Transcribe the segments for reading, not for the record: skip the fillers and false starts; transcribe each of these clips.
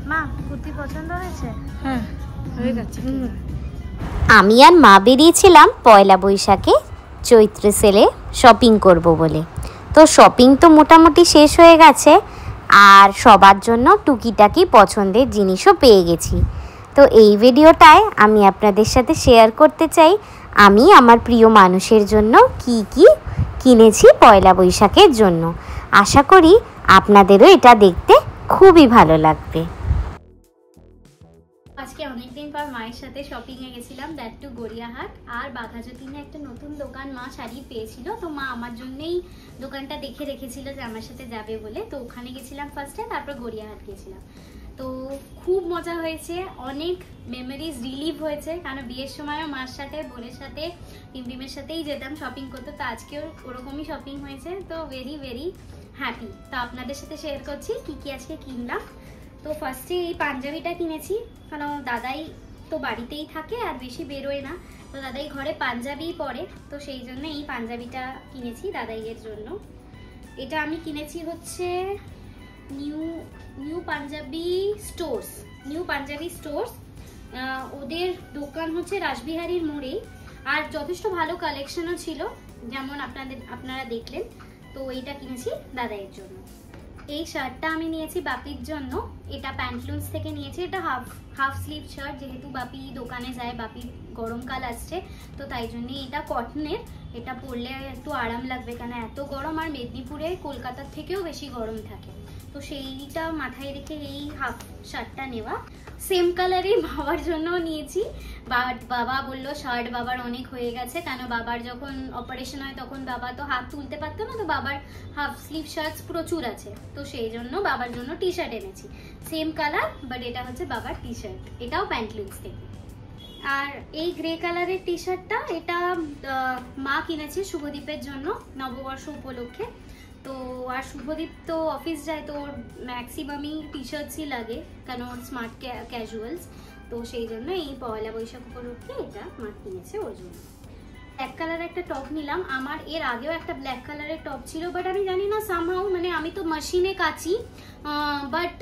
মা কুর্তি পছন্দ হয়েছে? হ্যাঁ হয়ে গেছে। আমি আর মা বেরিয়েছিলাম পয়লা বৈশাখে চৈত্র সেলে শপিং করব বলে। তো শপিং তো মোটামুটি শেষ হয়ে গেছে, আর সবার জন্য টুকিটাকি পছন্দের জিনিসও পেয়ে গেছি। তো এই ভিডিওটায় আমি আপনাদের সাথে শেয়ার করতে চাই আমি আমার প্রিয় মানুষের জন্য কি কি কিনেছি পয়লা বৈশাখের জন্য। আশা করি আপনাদেরও এটা দেখতে খুবই ভালো লাগবে। আজকে অনেকদিন পর মায়ের সাথে শপিংয়ে গেছিলাম, দ্যাট টু গড়িয়াহাট। আর বাঘাযতীনে একটা নতুন দোকান মা শাড়ি পেয়েছিল, তো মা আমার জন্যই দোকানটা দেখে রেখেছিল যে আমার সাথে যাবে বলে। তো ওখানে গেছিলাম ফার্স্টে, তারপর গড়িয়াহাট গেছিলাম। তো খুব মজা হয়েছে, অনেক মেমোরিজ রিলিভ হয়েছে, কারণ বিয়ের সময়ও মার সাথে, বোনের সাথে, পিম্পিমের সাথেই যেতাম শপিং করতে। তো আজকেও ওরকমই শপিং হয়েছে, তো ভেরি ভেরি হ্যাপি। তো আপনাদের সাথে শেয়ার করছি কি কি আজকে কিনলাম। তো ফার্স্টে এই পাঞ্জাবিটা কিনেছি, কারণ দাদাই তো বাড়িতেই থাকে আর বেশি বেরোয় না, তো দাদাই ঘরে পাঞ্জাবিই পরে, তো সেই জন্য এই পাঞ্জাবিটা কিনেছি দাদাইয়ের জন্য। এটা আমি কিনেছি হচ্ছে নিউ পাঞ্জাবি স্টোর্স। ওদের দোকান হচ্ছে রাসবিহারীর মোড়েই, আর যথেষ্ট ভালো কালেকশনও ছিল, যেমন আপনারা দেখলেন। তো এইটা কিনেছি দাদাইয়ের জন্য। এই শার্টটা আমি নিয়েছি বাপির জন্য, এটা প্যান্টলুন্স থেকে নিয়েছি। এটা হাফ স্লিভ শার্ট, যেহেতু বাপি দোকানে যায়, বাপির গরমকাল আসছে, তো তাই জন্য এটা কটনের। এটা পরলে একটু আরাম লাগবে, কেন এত গরম, আর মেদিনীপুরে কলকাতার থেকেও বেশি গরম থাকে, তো সেইটা মাথায় রেখে এই হাফ শার্টটা নেওয়া। সেম কালারই বাবার জন্য নিয়েছি, বাট বাবা বললো শার্ট বাবার অনেক হয়ে গেছে, কেন বাবার যখন অপারেশন হয় তখন বাবা তো হাত তুলতে পারতো না, তো বাবার হাফ স্লিভ শার্টস প্রচুর আছে, তো সেই জন্য বাবার জন্য টি শার্ট এনেছি সেম কালার, বাট এটা হচ্ছে বাবার টি শার্ট, এটাও প্যান্টলুন্স থেকে। আর এই গ্রে কালারের টি শার্টটা এটা মা কিনেছে শুভদীপের জন্য নববর্ষ উপলক্ষে। তো আর শুভদীপ তো অফিস যায়, তো ওর ম্যাক্সিমামই টি শার্টসই লাগে, কেন ওর স্মার্ট ক্যাজুয়ালস, তো সেই জন্য এই পয়লা বৈশাখ উপলক্ষে এটা মা কিনেছে ওর জন্য। ব্ল্যাক কালার একটা টপ নিলাম, আমার এর আগেও একটা ব্ল্যাক কালারের টপ ছিল, বাট আমি জানি না সামহাউ, মানে আমি তো মেশিনে কাচি, বাট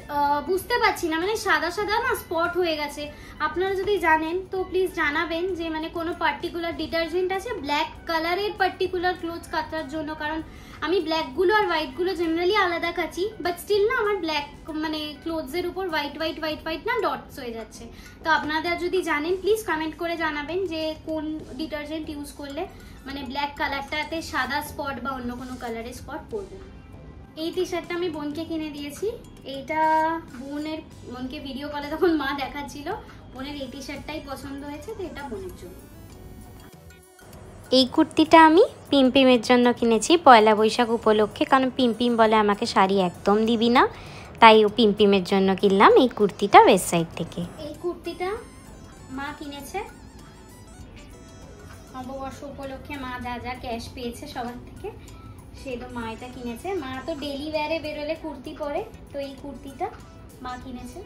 বুঝতে পারছি না, মানে সাদা সাদা না স্পট হয়ে গেছে। আপনারা যদি জানেন তো প্লিজ জানাবেন যে মানে কোনো পার্টিকুলার ডিটারজেন্ট আছে ব্ল্যাক কালারের পার্টিকুলার ক্লোথস কাচার জন্য, কারণ আমি ব্ল্যাকগুলো আর হোয়াইটগুলো জেনারেলি আলাদা কাচি, বাট স্টিল না আমার ব্ল্যাক মানে ক্লোথসের উপর হোয়াইট না ডটস হয়ে যাচ্ছে। তো আপনারা যদি জানেন প্লিজ কমেন্ট করে জানাবেন যে কোন ডিটারজেন্ট ইউজ করলে মানে ব্ল্যাক কালারটাতে সাদা স্পট বা অন্য কোনো কালারের স্পট পড়বে না। এই টি শার্টটা আমি বোনকে কিনে দিয়েছি, এইটা বোনকে ভিডিও কলে তখন মা দেখাচ্ছিল, বোনের এই টি শার্টটাই পছন্দ হয়েছে, তো এটা বোনের জন্য। এই কুর্তিটা আমি পিম্পিমের জন্য কিনেছি পয়লা বৈশাখ উপলক্ষে, কারণ পিম্পিম বলে আমাকে শাড়ি একদম দিবি না, তাই ও পিম্পিমের জন্য কিনলাম এই কুর্তিটা ওয়েবসাইট থেকে। এই কুর্তিটা মা কিনেছে নববর্ষ উপলক্ষে, মা যা যা ক্যাশ পেয়েছে সবার থেকে, সে তো মা এটা কিনেছে। মা তো ডেলি ওয়্যারে বেরোলে কুর্তি পরে, তো এই কুর্তিটা মা কিনেছে।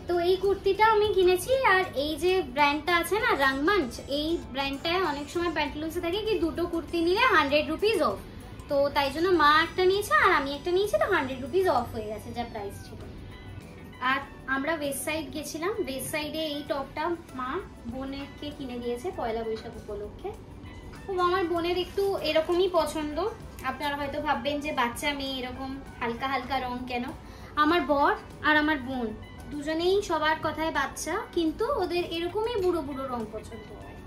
তো এই কুর্তিটা আমি কিনেছি, আর এই যে ব্র্যান্ডটা আছে না রংমঞ্চ, এই ব্র্যান্ডটায় অনেক সময় প্যান্টলুন্সে থাকে কি দুটো কুর্তি নিলে 100 রুপিস অফ, তো তাই জন্য মা একটা নিয়েছে আর আমি একটা নিয়েছি, তো 100 রুপিস অফ হয়ে গেছে যা প্রাইস ছিল। আর আমরা ওয়েস্ট সাইড গেছিলাম, ওয়েস্ট সাইডে এই টপটা মা বোনেরকে কিনে দিয়েছে পয়লা বৈশাখ উপলক্ষে। তো আমার বোনের একটু এরকমই পছন্দ, আপনারা হয়তো ভাববেন যে বাচ্চা মেয়ে এরকম হালকা হালকা রং কেন। আমার বর আর আমার বোন দুজনেই সবার কথায় বাচ্চা, কিন্তু ওদের এরকমই বুড়ো বুড়ো রং পছন্দ হয়,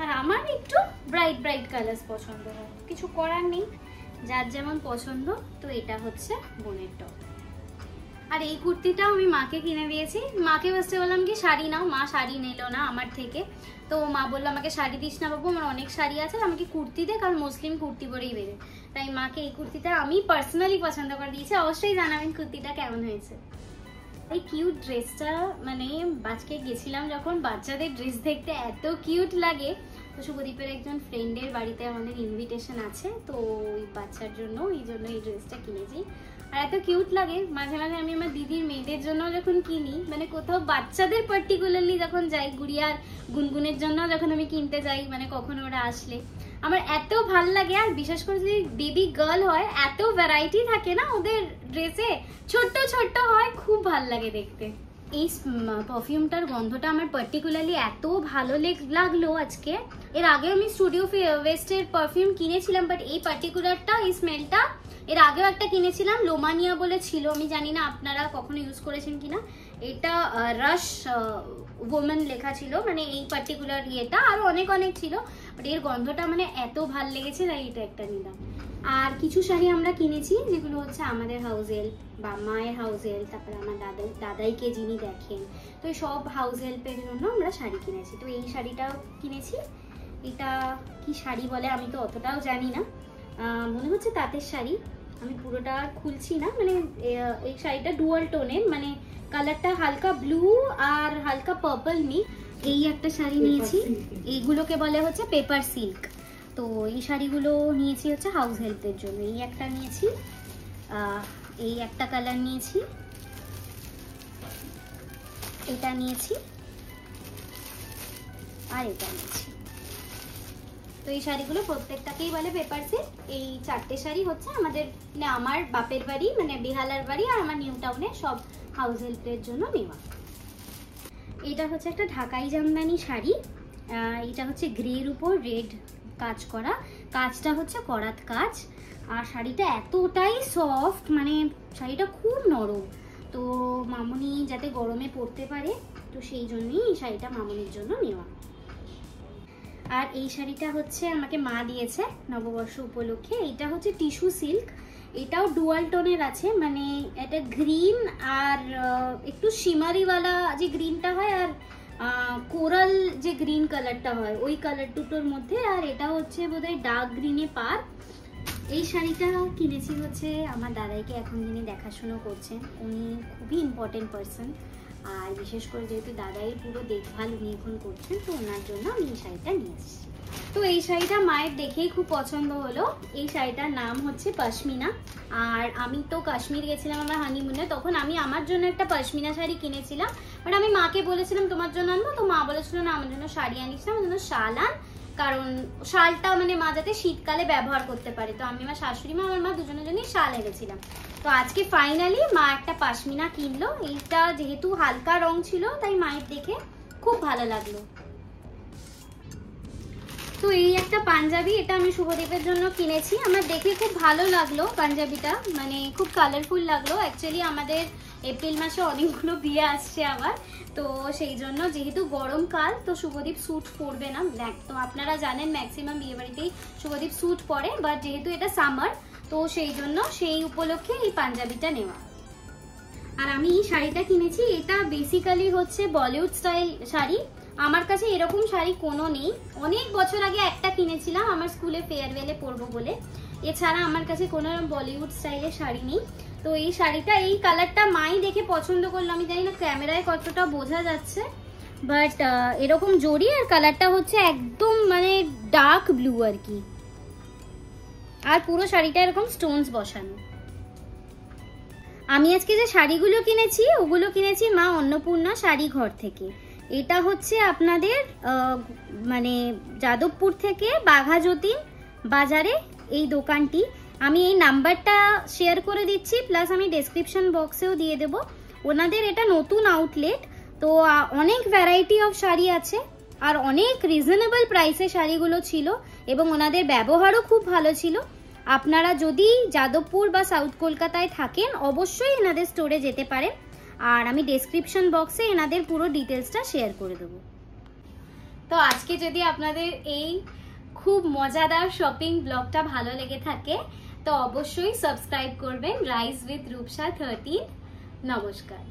আর আমার একটু ব্রাইট কালার্স পছন্দ হয়, কিছু করার নেই, যার যেমন পছন্দ। তো এটা হচ্ছে বোনের টপ। আর এই কুর্তিটাও আমি মাকে কিনে দিয়েছি, মাকে ফার্স্টে বললাম কি শাড়ি নাও, মা শাড়ি নিল না আমার থেকে, তো মা বললো আমাকে শাড়ি দিস না বাবু, আমার অনেক শাড়ি আছে, আমাকে কুর্তি দে, কারণ মুসলিম কুর্তি পরেই বেরোয়, তাই মাকে এই কুর্তিটা আমি পার্সোনালি পছন্দ করে দিয়েছি। অবশ্যই জানাবেন কুর্তিটা কেমন হয়েছে। এই কিউট ড্রেসটা মানে আজকে গেছিলাম যখন, বাচ্চাদের ড্রেস দেখতে এত কিউট লাগে, তো শুভদীপের একজন ফ্রেন্ডের বাড়িতে আমাদের ইনভিটেশন আছে, তো ওই বাচ্চার জন্য এই ড্রেসটা কিনেছি। আর এত কিউট লাগে। মাঝে মাঝে আমি আমার দিদির মেয়েদের জন্য যখন কিনি, মানে কোথাও বাচ্চাদের পার্টিকুলারলি যখন যাই, গুড়িয়ার গুনগুনের জন্য যখন আমি কিনতে যাই, মানে কখনো ওরা আসলে আমার এত ভাল লাগে। আর বিশেষ করে যদি বেবি গার্ল হয়, এত ভ্যারাইটি থাকে না ওদের ড্রেসে, ছোট্ট ছোট্ট হয়, খুব ভাল লাগে দেখতে। এই পারফিউমটার গন্ধটা আমার পার্টিকুলারলি এত ভালো লাগলো আজকে। এর আগে আমি স্টুডিও ওয়েস্টের পারফিউম কিনেছিলাম, বাট এই পার্টিকুলারটা, এই স্মেলটা এর আগেও একটা কিনেছিলাম, লোমানিয়া বলে ছিল, আমি জানি না আপনারা কখনো ইউজ করেছেন কিনা। এটা রাশ ওমেন লেখা ছিল, মানে এই পার্টিকুলার ইয়েটা, আরো অনেক অনেক ছিল, বাট এর গন্ধটা মানে এত ভাল লেগেছে, তাই এটা একটা নিলাম। আর কিছু শাড়ি আমরা কিনেছি যেগুলো হচ্ছে আমাদের হাউস হেল্প বা মায়ের হাউস হেল্প, তারপরে আমার দাদাইকে যিনি দেখেন, তো এই সব হাউস হেল্পের জন্য আমরা শাড়ি কিনেছি। তো এই শাড়িটাও কিনেছি। এটা কি শাড়ি বলে আমি তো অতটাও জানি না, মনে হচ্ছে তাঁতের শাড়ি, আমি পুরোটা খুলছি না। মানে এই শাড়িটা ডুয়াল টোনের, মানে কালারটা হালকা ব্লু আর হালকা পার্পল মিক্স। এই একটা শাড়ি নিয়েছি, এইগুলোকে বলে হচ্ছে পেপার সিল্ক। তো এই শাড়িগুলো নিয়েছি হচ্ছে হাউস হেল্পের জন্য। এই একটা নিয়েছি, এই একটা কালার নিয়েছি, এটা নিয়েছি, আর এটা নিয়েছি। তো এই শাড়িগুলো প্রত্যেকটাকেই বলে পেপার সিল্ক। এই 4টে শাড়ি হচ্ছে আমাদের, মানে আমার বাপের বাড়ি, মানে বেহালার বাড়ি, আর আমার নিউ টাউনে সব হাউস হেল্পের জন্য নেওয়া। এটা হচ্ছে একটা ঢাকাই জামদানি শাড়ি। এটা হচ্ছে গ্রের উপর রেড কাজ করা, কাজটা হচ্ছে করাত কাজ। আর শাড়িটা এতটাই সফট, মানে শাড়িটা খুব নরম। তো মামুনি যাতে গরমে পরতে পারে, তো সেই জন্যই এই শাড়িটা মামুনির জন্য নেওয়া। আর এই শাড়িটা হচ্ছে আমাকে মা দিয়েছে নববর্ষ উপলক্ষে। এটা হচ্ছে টিস্যু সিল্ক, এটাও ডুয়াল টোনের আছে, মানে এটা গ্রিন আর একটু শিমারিওয়ালা যে গ্রিনটা হয়, আর কোরাল যে গ্রিন কালারটা হয়, ওই কালার দুটোর মধ্যে। আর এটা হচ্ছে বোধহয় ডার্ক গ্রিনে পার। এই শাড়িটা কিনেছি হচ্ছে আমার দাদাইকে, এখন যিনি দেখাশুনো করছেন, উনি খুবই ইম্পর্টেন্ট পার্সন। আর বিশেষ করে যেহেতু দাদাইয়ের পুরো দেখভাল উনি এখন করছেন, তো ওনার জন্য আমি এই শাড়িটা নিয়ে এসেছি। তো এই শাড়িটা মায়ের দেখেই খুব পছন্দ হলো। এই শাড়িটার নাম হচ্ছে পশমিনা। আর আমি তো কাশ্মীর গেছিলাম আমার হানিমুনে, তখন আমি আমার জন্য একটা পশমিনা শাড়ি কিনেছিলাম, বাট আমি মাকে বলেছিলাম তোমার জন্য আনবো, তো মা বলেছিল না আমার জন্য শাড়ি আনিস না, আমার জন্য শাল আন, কারণ শালটা মানে মা যাতে শীতকালে ব্যবহার করতে পারে। তো আমি আমার শাশুড়ি মা, আমার মা দুজনের জন্যই শাল এনেছিলাম। তো আজকে ফাইনালি মা একটা পশমিনা কিনলো। এইটা যেহেতু হালকা রং ছিল, তাই মায়ের দেখে খুব ভালো লাগলো। তো এই একটা পাঞ্জাবি, এটা আমি শুভদীপের জন্য কিনেছি। আমার দেখে খুব ভালো লাগলো পাঞ্জাবিটা, মানে খুব কালারফুল লাগলো। অ্যাকচুয়ালি আমাদের এপ্রিল মাসে অনেকগুলো বিয়ে আসছে আবার, তো সেই জন্য যেহেতু গরমকাল, তো শুভদীপ স্যুট পরবে না। তো আপনারা জানেন ম্যাক্সিমাম বিয়ে বাড়িতেই শুভদীপ স্যুট পরে, বাট যেহেতু এটা সামার, তো সেই জন্য সেই উপলক্ষে এই পাঞ্জাবিটা নেওয়া। আর আমি এই শাড়িটা কিনেছি, এটা বেসিক্যালি হচ্ছে বলিউড স্টাইল শাড়ি। আমার কাছে এরকম শাড়ি কোনো নেই। অনেক বছর আগে একটা কিনেছিলাম আমার স্কুলে ফেয়ারওয়েলে পরবো বলে, এছাড়া আমার কাছে কোনো বলিউড স্টাইলের শাড়ি নেই। তো এই শাড়িটা, এই কালারটা মাই দেখে পছন্দ করলো। আমি জানি না ক্যামেরায় কতটা বোঝা যাচ্ছে, বাট এরকম জড়ি, আর কালারটা হচ্ছে একদম মানে ডার্ক ব্লু আর কি। আর পুরো শাড়িটা এরকম স্টোনস বসানো। আমি আজকে যে শাড়িগুলো কিনেছি, ওগুলো কিনেছি মা অন্নপূর্ণা শাড়ি ঘর থেকে। এটা হচ্ছে আপনাদের মানে যাদবপুর থেকে বাঘাযতীন বাজারে এই দোকানটি। আমি এই নাম্বারটা শেয়ার করে দিচ্ছি, প্লাস আমি ডেসক্রিপশন বক্সেও দিয়ে দেবো। ওনাদের এটা নতুন আউটলেট, তো অনেক ভ্যারাইটি অফ শাড়ি আছে, আর অনেক রিজনেবল প্রাইসে শাড়িগুলো ছিল, এবং ওনাদের ব্যবহারও খুব ভালো ছিল। আপনারা যদি যাদবপুর বা সাউথ কলকাতায় থাকেন, অবশ্যই এনাদের স্টোরে যেতে পারেন। আর আমি ডেসক্রিপশন বক্সে এনাদের পুরো ডিটেলসটা শেয়ার করে দেবো। তো আজকে যদি আপনাদের এই খুব মজাদার শপিং ব্লগটা ভালো লেগে থাকে, তো অবশ্যই সাবস্ক্রাইব করবেন রাইস উইথ রূপসা 13। নমস্কার।